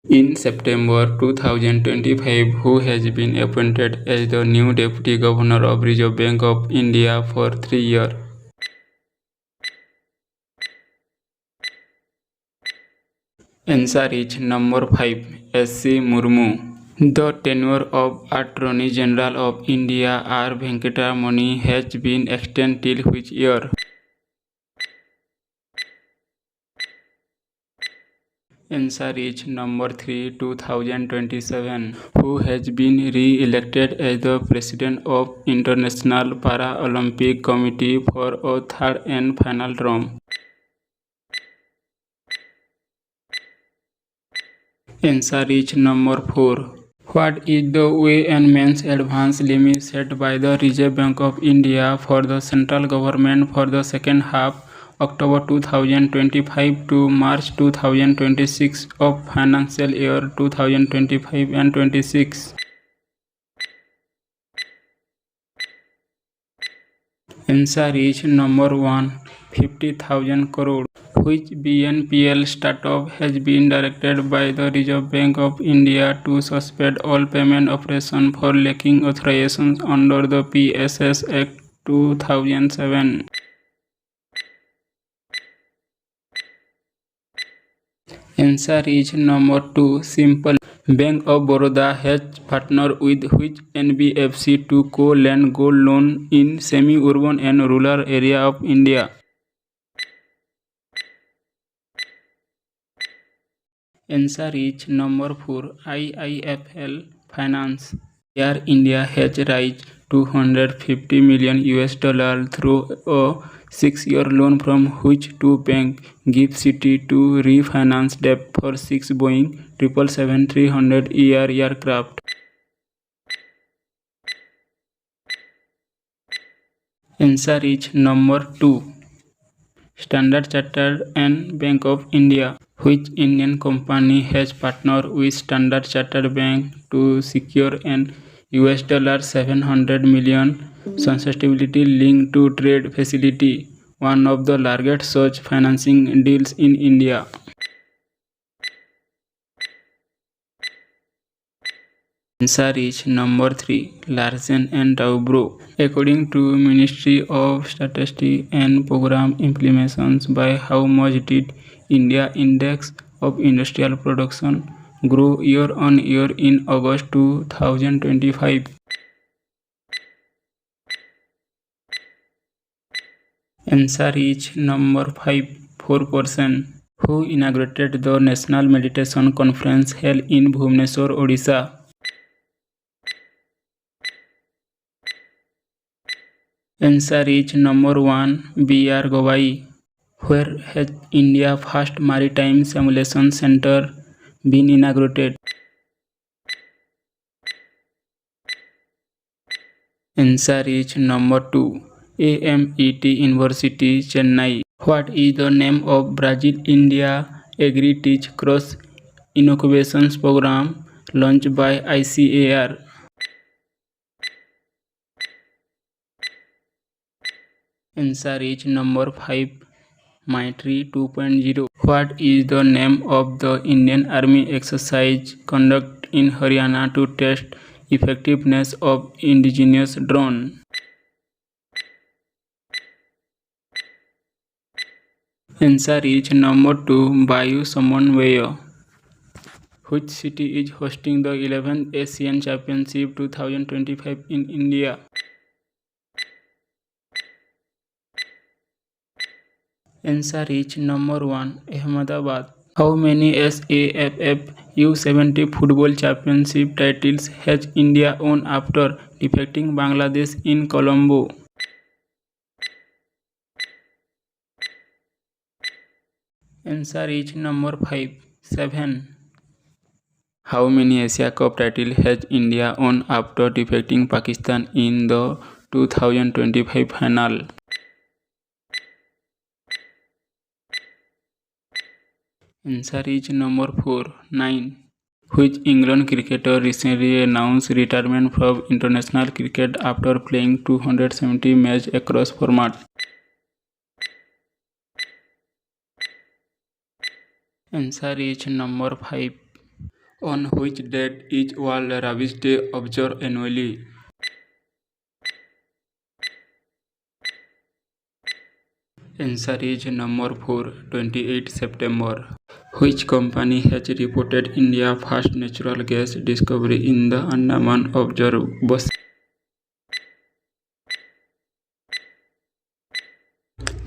In September 2025, who has been appointed as the new Deputy Governor of Reserve Bank of India for 3 years. Answer is number 5, S.C. Murmu. The tenure of Attorney General of India R. Venkatamani has been extended till which year? Answer is number 3, 2027. Who has been re-elected as the President of International Paralympic Committee for a third and final term? Answer is number 4. What is the way and means advance limit set by the Reserve Bank of India for the central government for the second half October 2025 to March 2026 of financial year 2025 and 26? Answer is number 1, 50,000 crore. Which BNPL startup has been directed by the Reserve Bank of India to suspend all payment operations for lacking authorizations under the PSS Act 2007? Answer is number 2, Simple. Bank of Baroda has partnered with which NBFC to co-lend gold loan in semi-urban and rural area of India? Answer is number 4, IIFL Finance. Air India has raised $250 million through a 6-year loan from which two banks GIFT City to refinance debt for 6 Boeing 777-300ER aircraft. Answer is number 2, Standard Chartered and Bank of India. Which Indian company has partnered with Standard Chartered Bank to secure an $700 million sustainability linked to trade facility, one of the largest such financing deals in India? Answer is number 3, Larsen and Toubro. According to Ministry of Statistics and Program Implementations, by how much did India Index of Industrial Production grow year on year in August 2025? Answer is number 5, 4%. Who inaugurated the National Meditation Conference held in Bhubaneswar, Odisha? Answer is number 1, B.R. Gawai. Where has India's first maritime simulation center been inaugurated? Answer is number 2, AMET University, Chennai. What is the name of Brazil-India Agri-Teach Cross Innovations Program launched by ICAR? Answer is number 5, Maitri 2.0. What is the name of the Indian Army exercise conducted in Haryana to test effectiveness of indigenous drone? Answer is number 2, Vayu Samanvaya. Which city is hosting the 11th Asian Championship 2025 in India? Answer is number 1, Ahmedabad. How many SAFF U-70 football championship titles has India won after defeating Bangladesh in Colombo? Answer is number 5, 7. How many Asia Cup titles has India won after defeating Pakistan in the 2025 final? Answer is number 4, 9. Which England cricketer recently announced retirement from international cricket after playing 270 matches across formats? Answer is number 5, On which date is World Rabies Day observed annually? Answer is number 4, 28 September. Which company has reported India's first natural gas discovery in the Andaman Observatory?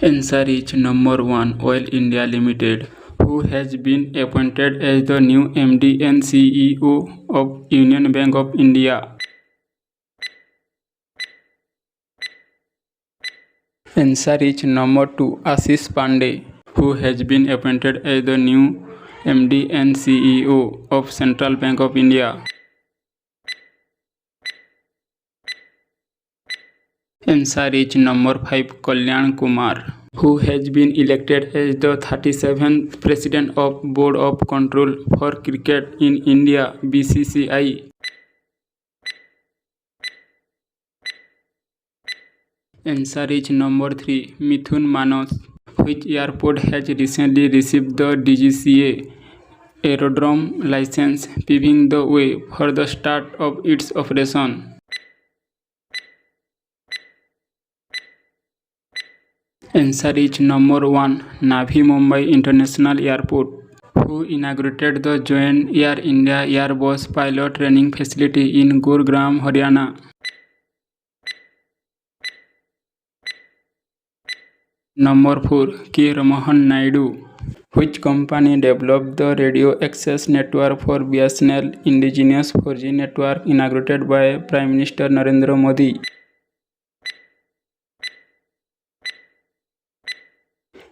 Answer is number 1, Oil India Limited. Who has been appointed as the new MD and CEO of Union Bank of India? Answer is number 2, Ashish Pandey. Who has been appointed as the new MD and CEO of Central Bank of India? Answer is number 5, Kalyan Kumar. Who has been elected as the 37th President of Board of Control for Cricket in India BCCI? Answer is number 3, Mithun Manos. Which airport has recently received the DGCA aerodrome license, paving the way for the start of its operation? Answer is number 1, Navi Mumbai International Airport. Who inaugurated the Joint Air India Airbus pilot training facility in Gurugram, Haryana? Number 4, K. Ramohan Naidu. Which company developed the radio access network for BSNL indigenous 4G network inaugurated by Prime Minister Narendra Modi?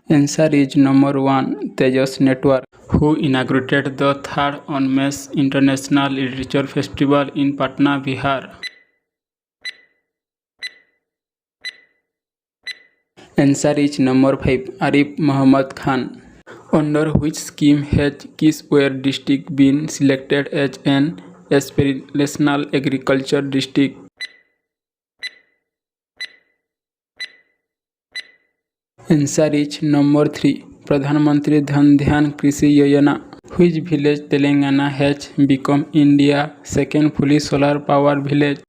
Answer is number 1, Tejas Network. Who inaugurated the 3rd Unmesh International Literature Festival in Patna, Bihar? Answer is number 5, Arif Muhammad Khan. Under which scheme has Kisware district been selected as an aspirational agriculture district? Answer is number 3, Pradhan Mantri Dhan Dhyan Krishi Yojana. Which village Telangana has become India's second fully solar power village?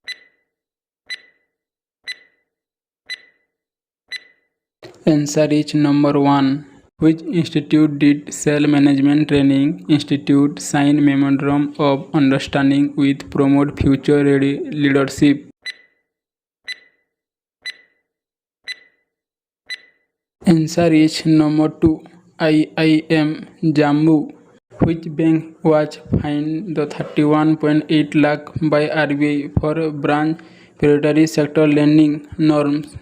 Answer is number 1. Which institute did Cell Management Training Institute sign Memorandum of Understanding with promote future ready leadership? Answer is number 2, IIM Jammu. Which bank was fined the 31.8 lakh by RBI for branch predatory sector lending norms?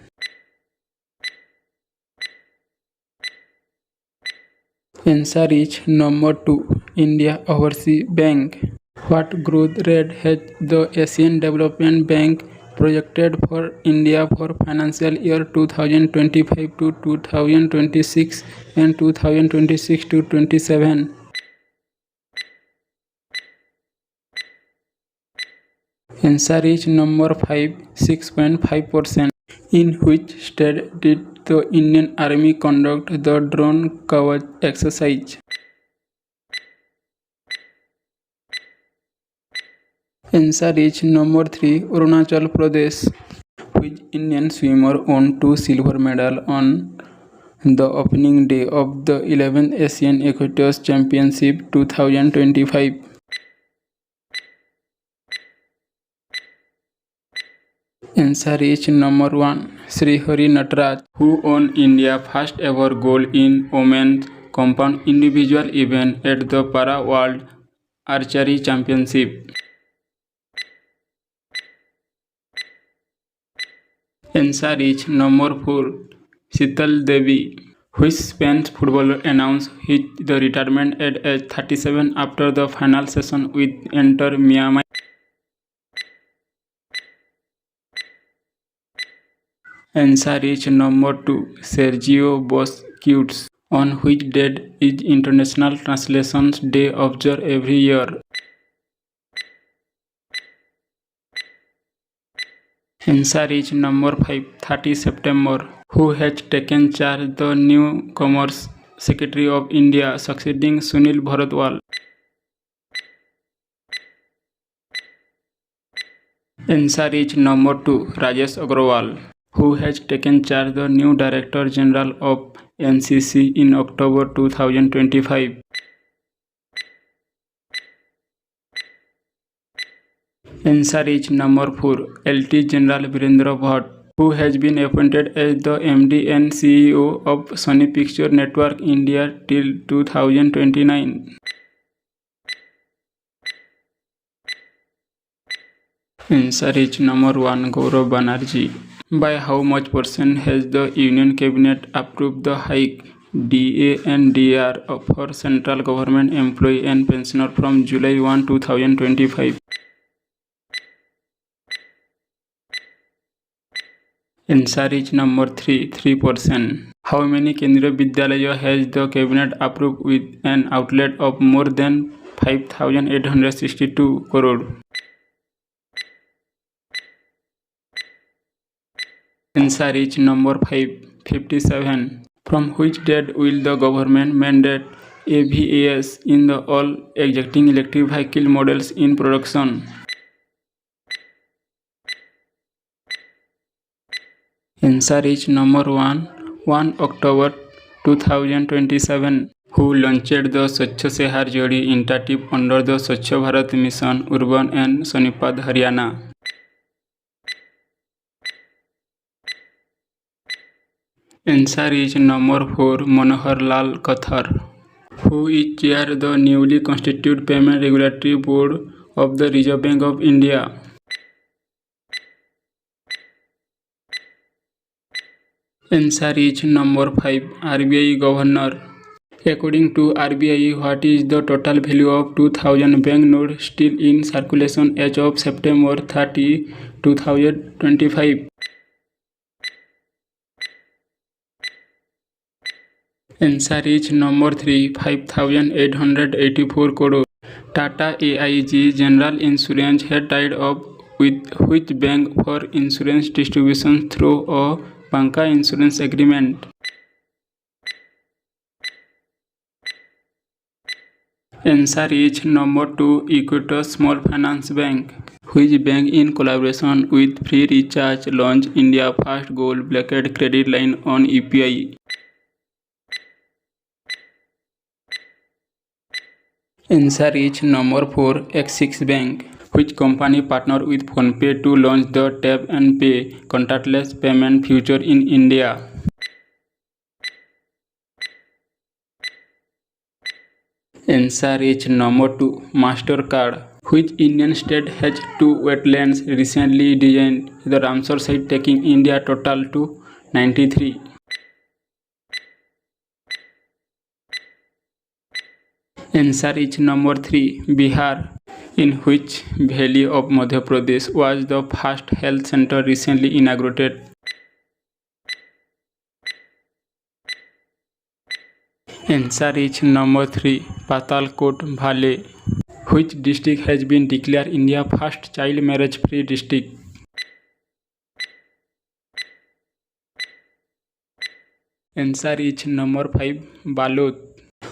Answer is number 2, India Overseas Bank. What growth rate has the Asian Development Bank projected for India for financial year 2025 to 2026 and 2026 to 27? Answer is number 5, 6.5%. In which state did the Indian Army conduct the drone Kavach exercise? Answer is number 3, Arunachal Pradesh. Which Indian swimmer won 2 silver medals on the opening day of the 11th Asian Aquatics Championship 2025? Answer is number 1, Srihari Nataraj. Who won India's first ever gold in women's compound individual event at the Para World Archery Championship? Answer is number 4, Sheetal Devi. Which Spanish footballer announced the retirement at age 37 after the final season with Inter Miami? Answer is number 2, Sergio Busquets. On which date is International Translation Day observed every year? Answer is number 5, 30 September. Who has taken charge the new Commerce Secretary of India succeeding Sunil Bharadwaj? Answer is number 2, Rajesh Agrawal, who has taken charge the new Director General of NCC in October 2025. Answer is number 4, LT General Virendra Bhatt, who has been appointed as the MD and CEO of Sony Picture Network India till 2029. Answer is number 1, Gaurav Banerjee. By how much percent has the Union Cabinet approved the hike DA and DR for central government employee and pensioner from July 1, 2025? Answer is number 3, 3%. How many Kendriya Vidyalaya has the Cabinet approved with an outlay of more than 5,862 crore? Answer is number 5, 57. From which date will the government mandate AVAS in the all existing electric vehicle models in production? Answer is number 1 October 2027. Who launched the Swachh Shehar Jodi initiative under the Swachh Bharat Mission Urban and Sonipat, Haryana? Answer is number 4, Manohar Lal Khattar, who is chair the newly constituted Payment Regulatory Board of the Reserve Bank of India. Answer is number 5, RBI Governor. According to RBI, what is the total value of 2000 bank notes still in circulation as of September 30, 2025? Answer is number 3, 5,884 crore. Tata AIG General Insurance had tied up with which bank for insurance distribution through a banca insurance agreement? Answer is number 2, Equitas Small Finance Bank. Which bank in collaboration with Free Recharge launched India first gold bracket credit line on UPI? Answer is number 4, Axis Bank. Which company partnered with PhonePe to launch the Tap and Pay contactless payment feature in India? Answer is number 2, MasterCard. Which Indian state has 2 wetlands recently designed the Ramsar site taking India total to 93? Answer is number 3, Bihar. In which valley of Madhya Pradesh was the first health center recently inaugurated? Answer is number 3, Patalkot Valley. Which district has been declared India's first child marriage free district? Answer is number 5, Balot.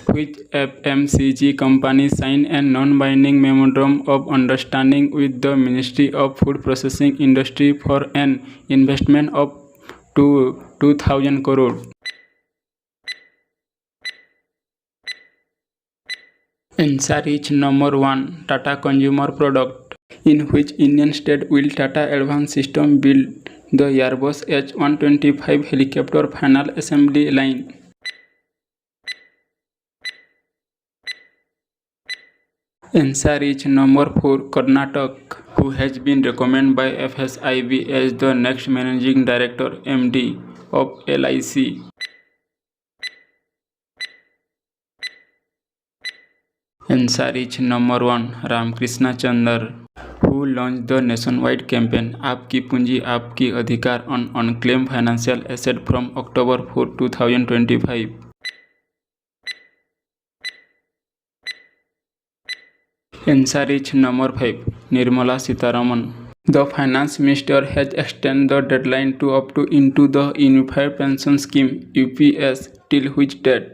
Which FMCG company signed a non-binding memorandum of understanding with the Ministry of Food Processing Industry for an investment of 2,000 crore? Answer is number 1, Tata Consumer Product. In which Indian state will Tata Advanced System build the Airbus H125 helicopter final assembly line? Answer is number 4, Karnataka, who has been recommended by FSIB as the next managing director MD of LIC. Answer is number 1, Ramkrishna Chandar, who launched the nationwide campaign Aapki Punji Aapki Adhikar on unclaimed financial asset from October 4, 2025. Answer is number 5, Nirmala Sitharaman. The Finance Minister has extended the deadline to opt into the Unified Pension Scheme UPS till which date?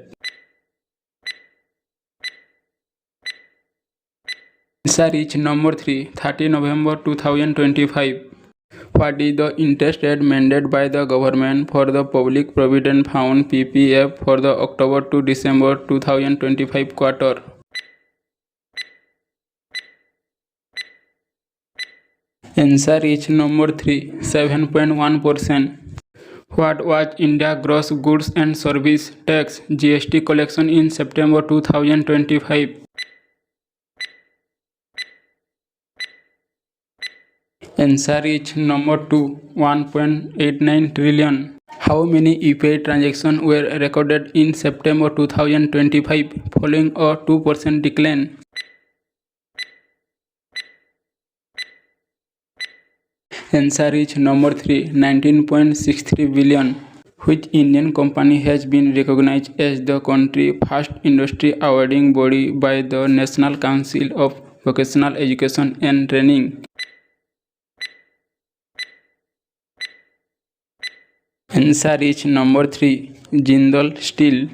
Answer is number 3, 30 November 2025. What is the interest rate mandated by the government for the Public Provident Fund (PPF) for the October to December 2025 quarter? Answer is number 3, 7.1%. What was India gross goods and service tax (GST) collection in September 2025? Answer is number 2, 1.89 trillion. How many UPI transactions were recorded in September 2025 following a 2% decline? Answer is number 3, 19.63 billion. Which Indian company has been recognized as the country's first industry awarding body by the National Council of Vocational Education and Training? Answer is number 3, Jindal Steel.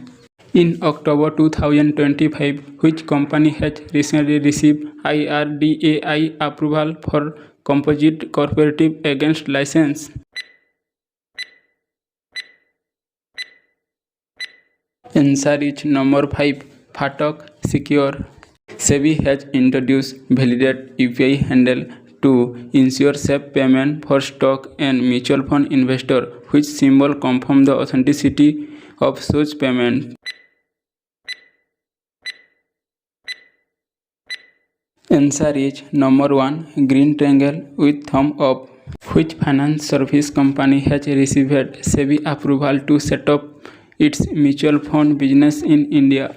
In October 2025, which company has recently received IRDAI approval for composite cooperative against license? Answer is number 5, Phatak Secure. SEBI has introduced validated UPI handle to ensure safe payment for stock and mutual fund investors, which symbol confirm the authenticity of such payment. Answer is number 1, green triangle with thumb up. Which finance service company has received SEBI approval to set up its mutual fund business in India?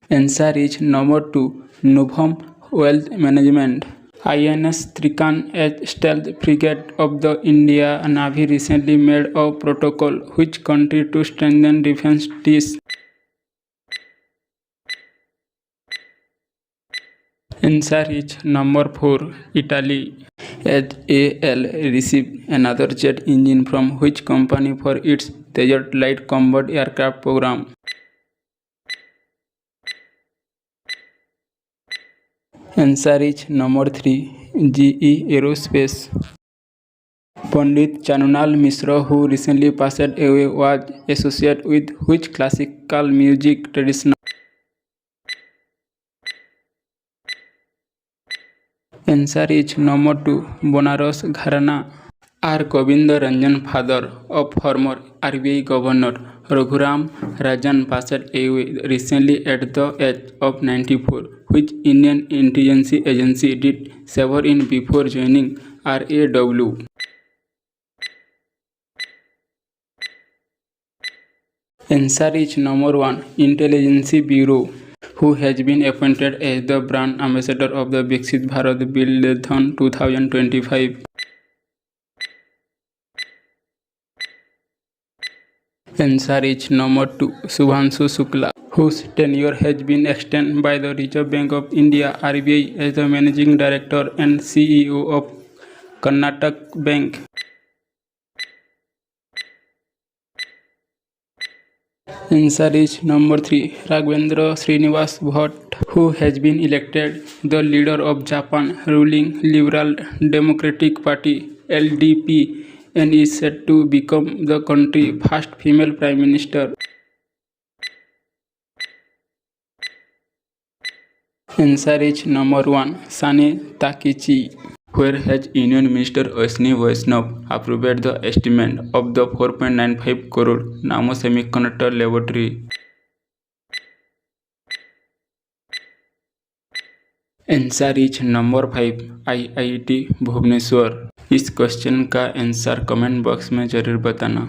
Answer is number 2, Nuvum Wealth Management. INS Trikan, a stealth frigate of the India Navy, recently made a protocol which country to strengthen defense ties? Answer is number 4, Italy. HAL received another jet engine from which company for its Desert Light Combat Aircraft program? Answer is number 3, GE Aerospace. Pandit Chanunal Mishra, who recently passed away, was associated with which classical music tradition? Answer is number 2, Banaras Gharana. R. Govinda Ranjan, father of former RBI Governor Raghuram Rajan, passed away recently at the age of 94. Which Indian intelligence agency did serve in before joining RAW? Answer is number 1, Intelligence Bureau. Who has been appointed as the brand ambassador of the Viksit Bharat Buildathon 2025? Answer is number 2, Subhanshu Shukla, whose tenure has been extended by the Reserve Bank of India (RBI) as the Managing Director and CEO of Karnataka Bank. Answer is number 3, Raghavendra Srinivas Bhatt, who has been elected the leader of Japan ruling Liberal Democratic Party (LDP) and is set to become the country's first female prime minister. Answer is number 1, Sane Takichi. Where has Union Minister Ashwini Vaishnav approved the estimate of the 4.95 crore Namo Semiconductor Laboratory? Answer is number 5, IIT Bhubaneswar. इस question का answer comment box में ज़रूर बताना।